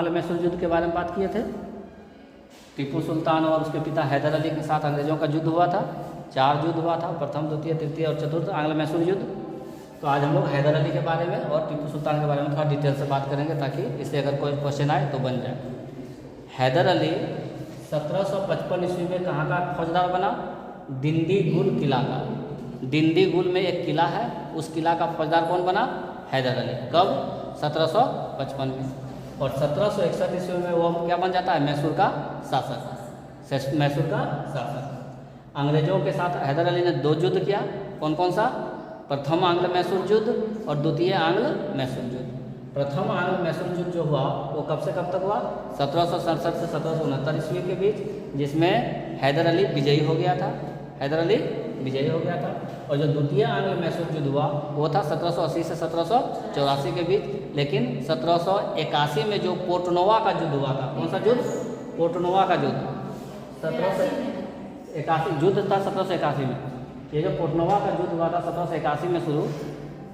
आंग्ल मैसूर युद्ध के बारे में बात किए थे। टीपू सुल्तान और उसके पिता हैदर अली के साथ अंग्रेजों का युद्ध हुआ था। 4 युद्ध हुआ था, प्रथम, द्वितीय, तृतीय और चतुर्थ आंग्ल मैसूर युद्ध। तो आज हम लोग हैदर अली के बारे में और टीपू सुल्तान के बारे में थोड़ा डिटेल से बात करेंगे, ताकि इससे अगर कोई क्वेश्चन आए तो बन जाए। हैदर अली 1755 ईस्वी में कहाँ का फौजदार बना? दिंडीगुल किला का। दिंडीगुल में एक किला है, उस किला का फौजदार कौन बना? हैदर अली। कब? 1755 में। और 1761 ईस्वी में वो क्या बन जाता है? मैसूर का शासक। मैसूर का शासक। अंग्रेजों के साथ हैदर अली ने 2 युद्ध किया। कौन कौन सा? प्रथम आंग्ल मैसूर युद्ध और द्वितीय आंग्ल मैसूर युद्ध। प्रथम आंग्ल मैसूर युद्ध जो हुआ वो कब से कब तक हुआ? 1767 से 1769 ईस्वी के बीच, जिसमें हैदर अली विजयी हो गया था। हैदर अली विजयी हो गया था। और जो द्वितीय आंग्ल मैसूर युद्ध हुआ वो था 1780 से 1784 के बीच। लेकिन 1781 में जो पोर्टनोवा का युद्ध हुआ था, कौन सा युद्ध? पोर्टनोवा का युद्ध। 1781 युद्ध था 1781 में। ये जो पोर्टनोवा का युद्ध हुआ था 1781 में शुरू,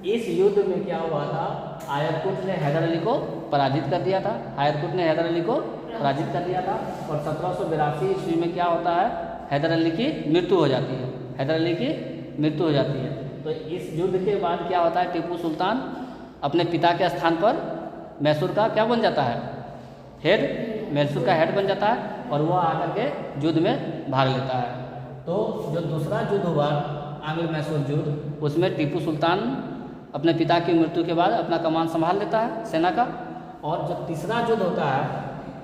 इस युद्ध में क्या हुआ था? आयरकुट ने हैदर अली को पराजित कर दिया था। आयरकुट ने हैदर अली को पराजित कर दिया था। और 1782 ईस्वी में क्या होता है? हैदर अली की मृत्यु हो जाती है। हैदर अली की मृत्यु हो जाती है। तो इस युद्ध के बाद क्या होता है? टीपू सुल्तान अपने पिता के स्थान पर मैसूर का क्या बन जाता है? हेड। मैसूर का हेड बन जाता है और वह आकर के युद्ध में भाग लेता है। तो जो दूसरा युद्ध हुआ आंग्ल मैसूर युद्ध, उसमें टीपू सुल्तान अपने पिता की मृत्यु के बाद अपना कमान संभाल लेता है सेना का। और जो तीसरा युद्ध होता है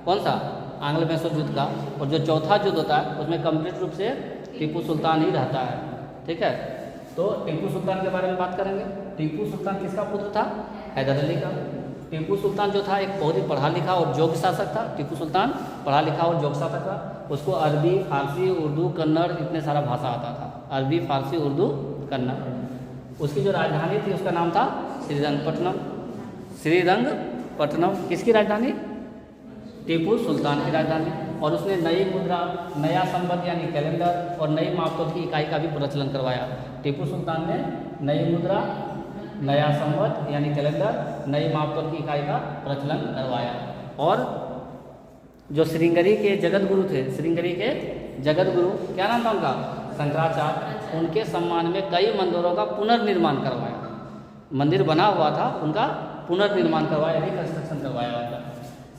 कौन सा? आंग्ल मैसूर युद्ध का। और जो चौथा युद्ध होता है उसमें कंप्लीट रूप से टीपू सुल्तान ही रहता है। ठीक है, तो टीपू सुल्तान के बारे में बात करेंगे। टीपू सुल्तान किसका पुत्र था? हैदर अली का। टीपू सुल्तान जो था एक बहुत ही पढ़ा लिखा और योग्य शासक था। टीपू सुल्तान पढ़ा लिखा और योग्य शासक था। उसको अरबी, फारसी, उर्दू, कन्नड़, इतने सारा भाषा आता था। अरबी, फारसी, उर्दू, कन्नड़। उसकी जो राजधानी थी उसका नाम था श्रीरंगपट्टनम। श्रीरंगपट्टनम किसकी राजधानी? टीपू सुल्तान की राजधानी। और उसने नई मुद्रा, नया संवत यानी कैलेंडर और नई मापतोल की इकाई का भी प्रचलन करवाया। टीपू सुल्तान ने नई मुद्रा, नया संवत यानी कैलेंडर, नई मापतोल की इकाई का प्रचलन करवाया। और जो श्रृंगेरी के जगत गुरु थे, श्रृंगेरी के जगत गुरु, क्या नाम था उनका? शंकराचार्य। उनके सम्मान में कई मंदिरों का पुनर्निर्माण करवाया। मंदिर बना हुआ था, उनका पुनर्निर्माण करवाया, रिकंस्ट्रक्शन करवाया उनका।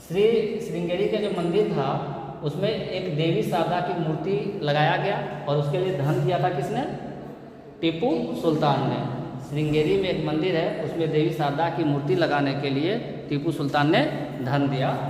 श्रृंगेरी के जो मंदिर था उसमें एक देवी शारदा की मूर्ति लगाया गया और उसके लिए धन दिया था किसने? टीपू सुल्तान ने। श्रृंगेरी में एक मंदिर है, उसमें देवी शारदा की मूर्ति लगाने के लिए टीपू सुल्तान ने धन दिया